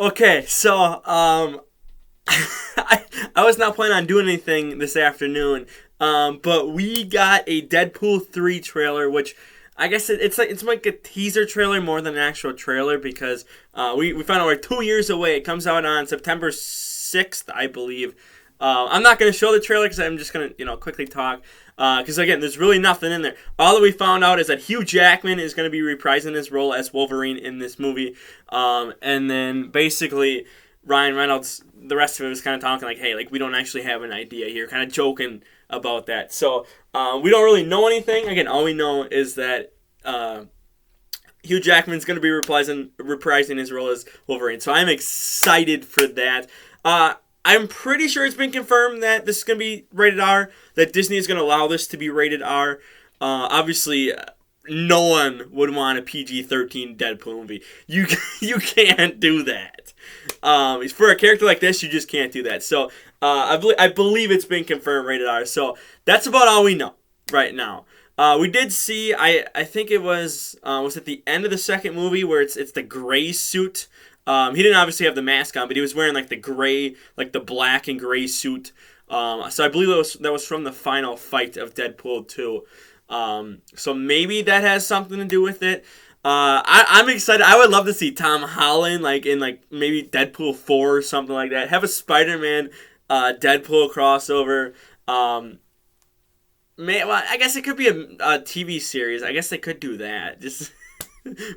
Okay, so I, I was not planning on doing anything this afternoon, but we got a Deadpool 3 trailer, which I guess it's like a teaser trailer more than an actual trailer because we found out we're 2 years away. It comes out on September 6th, I believe. I'm not going to show the trailer because I'm just going to quickly talk. Because again, there's really nothing in there. All that we found out is that Hugh Jackman is going to be reprising his role as Wolverine in this movie, and then basically Ryan Reynolds. The rest of it was kind of talking like, hey, like we don't actually have an idea here, kind of joking about that. So we don't really know anything. Again, all we know is that Hugh Jackman's going to be reprising his role as Wolverine. So I'm excited for that. I'm pretty sure it's been confirmed that this is going to be rated R, that Disney is going to allow this to be rated R. Obviously, no one would want a PG-13 Deadpool movie. You can't do that. For a character like this, you just can't do that. So I believe it's been confirmed rated R. So that's about all we know right now. We did see, I think it was at the end of the second movie where it's the gray suit. He didn't obviously have the mask on, but he was wearing like the gray, like the black and gray suit. So I believe that was from the final fight of Deadpool 2. So maybe that has something to do with it. I'm excited. I would love to see Tom Holland like in like maybe Deadpool 4 or something like that. Have a Spider-Man Deadpool crossover. Well, I guess it could be a TV series. I guess they could do that. Just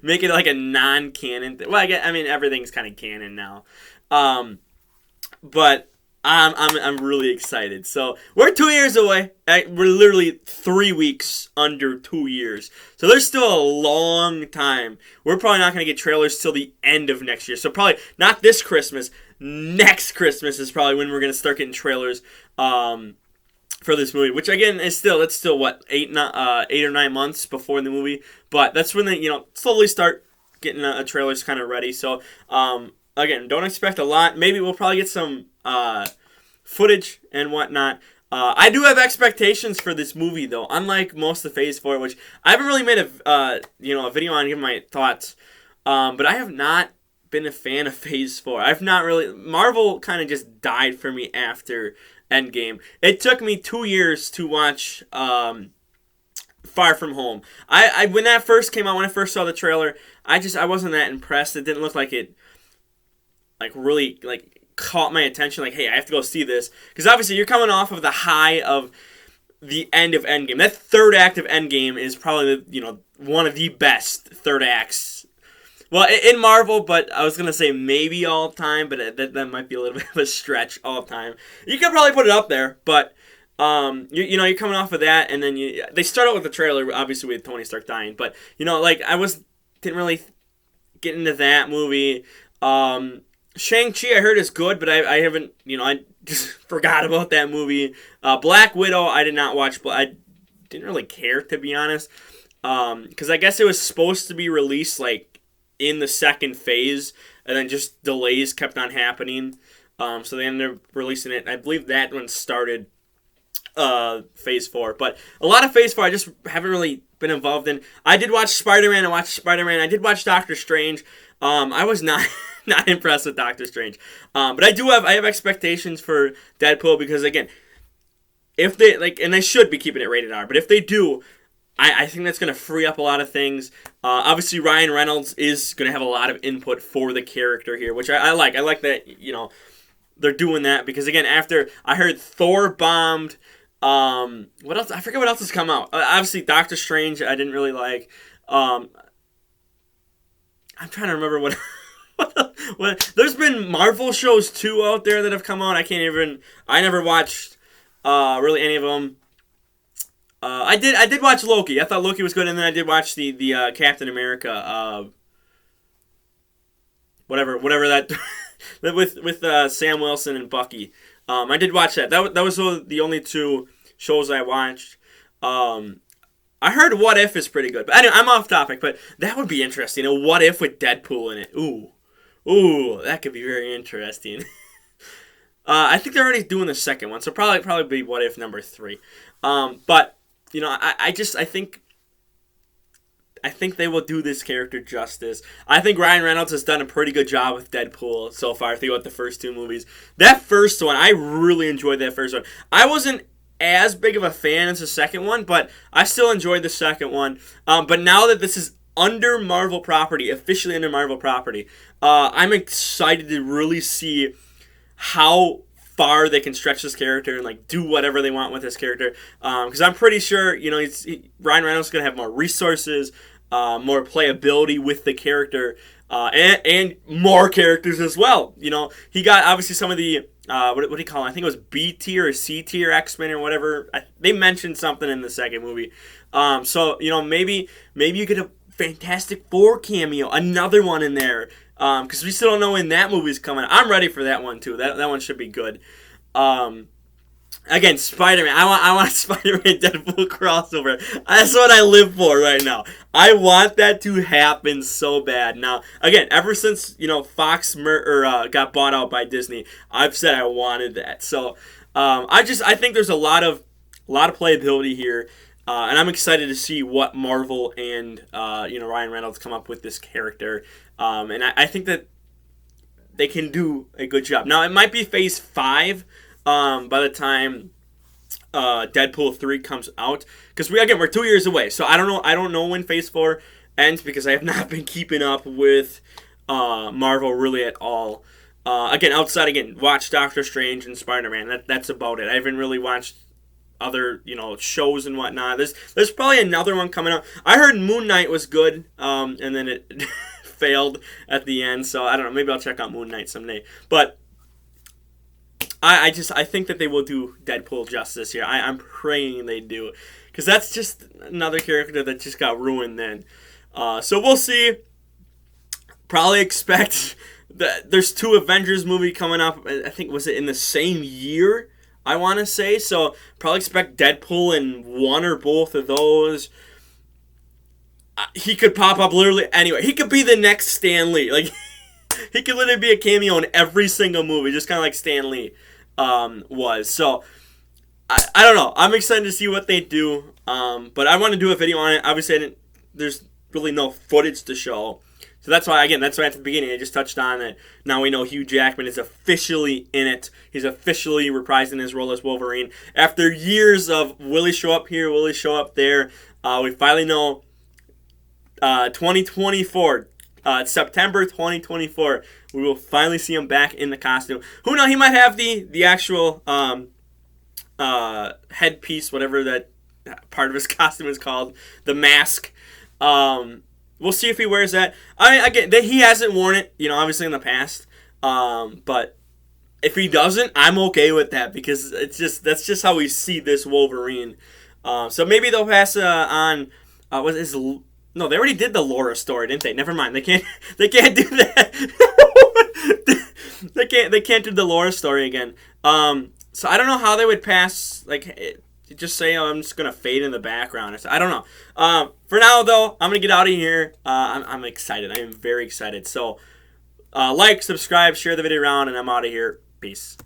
make it like a non-canon thing. Well, I mean, everything's kind of canon now. But I'm really excited. So we're 2 years away. We're literally 3 weeks under 2 years. So there's still a long time. We're probably not going to get trailers till the end of next year. So probably not this Christmas. Next Christmas is probably when we're going to start getting trailers. For this movie, which again is still what 8 or 9 months before the movie, but that's when they slowly start getting a trailers kind of ready. So again, don't expect a lot. Maybe we'll probably get some footage and whatnot. I do have expectations for this movie though, unlike most of Phase 4, which I haven't really made a video on giving my thoughts. But I have not been a fan of Phase 4. I've not really. Marvel kind of just died for me after Endgame. It took me 2 years to watch Far From Home. I when that first came out, when I first saw the trailer, I wasn't that impressed. It didn't look like it really caught my attention. Like, hey, I have to go see this, because obviously you're coming off of the high of the end of Endgame. That third act of Endgame is probably one of the best third acts. Well, in Marvel, but I was going to say maybe all time, but that might be a little bit of a stretch all time. You could probably put it up there, but you're coming off of that, and then they start out with the trailer, obviously with Tony Stark dying, but didn't really get into that movie. Shang-Chi I heard is good, but I haven't, I just forgot about that movie. Black Widow I did not watch, but I didn't really care, to be honest, because I guess it was supposed to be released in the second phase, and then just delays kept on happening. So they ended up releasing it. I believe that one started Phase 4. But a lot of Phase 4 I just haven't really been involved in. I did watch Spider-Man. I did watch Doctor Strange. I was not not impressed with Doctor Strange. But I have expectations for Deadpool, because again, if they and they should be keeping it rated R, but if they do, I think that's going to free up a lot of things. Obviously, Ryan Reynolds is going to have a lot of input for the character here, which I like. I like that, they're doing that, because, again, after I heard Thor bombed, what else? I forget what else has come out. Obviously, Doctor Strange I didn't really like. I'm trying to remember what there's been Marvel shows, too, out there that have come out. I never watched really any of them. I did watch Loki. I thought Loki was good, and then I did watch the Captain America, whatever that with Sam Wilson and Bucky. I did watch that. That was the only two shows I watched. I heard What If is pretty good, but anyway, I'm off topic. But that would be interesting. A What If with Deadpool in it. Ooh, that could be very interesting. I think they're already doing the second one, so probably be What If number 3. But I think I think they will do this character justice. I think Ryan Reynolds has done a pretty good job with Deadpool so far throughout the first two movies. That first one, I really enjoyed that first one. I wasn't as big of a fan as the second one, but I still enjoyed the second one. But now that this is under Marvel property, officially under Marvel property, I'm excited to really see how far they can stretch this character and like do whatever they want with this character. Because I'm pretty sure, Ryan Reynolds is gonna have more resources, more playability with the character, and more characters as well. He got obviously some of the what do you call it? I think it was B tier or C tier X-Men or whatever. They mentioned something in the second movie. So maybe you get a Fantastic Four cameo, another one in there. Because we still don't know when that movie's coming. I'm ready for that one too. That one should be good. Again, Spider-Man. I want a Spider-Man Deadpool crossover. That's what I live for right now. I want that to happen so bad. Now, again, ever since Fox got bought out by Disney, I've said I wanted that. So I think there's a lot of playability here. And I'm excited to see what Marvel and Ryan Reynolds come up with this character. And I think that they can do a good job. Now, it might be Phase 5 by the time Deadpool 3 comes out. Because we're 2 years away. So I don't know when Phase 4 ends because I have not been keeping up with Marvel really at all. Watch Doctor Strange and Spider-Man. That's about it. I haven't really watched other shows and whatnot. There's probably another one coming out. I heard Moon Knight was good, and then it failed at the end. So I don't know. Maybe I'll check out Moon Knight someday. But I think that they will do Deadpool justice here. I'm praying they do, because that's just another character that just got ruined then. So we'll see. Probably expect that there's 2 Avengers movie coming up. I think was it in the same year? I want to say. So probably expect Deadpool in one or both of those. He could pop up literally anywhere. He could be the next Stan Lee. Like, he could literally be a cameo in every single movie, just kind of like Stan Lee was. So I don't know. I'm excited to see what they do. But I want to do a video on it. Obviously, there's really no footage to show. So that's why at the beginning I just touched on it. Now we know Hugh Jackman is officially in it. He's officially reprising his role as Wolverine. After years of will he show up here, will he show up there, we finally know 2024, September 2024, we will finally see him back in the costume. Who knows, he might have the actual headpiece, whatever that part of his costume is called, the mask. We'll see if he wears that. He hasn't worn it, obviously in the past. But if he doesn't, I'm okay with that because that's just how we see this Wolverine. So maybe they'll pass on. No, they already did the Laura story, didn't they? Never mind. They can't do that. They can't do the Laura story again. So I don't know how they would pass just say, I'm just going to fade in the background. I don't know. For now, though, I'm going to get out of here. I'm excited. I am very excited. So, subscribe, share the video around, and I'm out of here. Peace.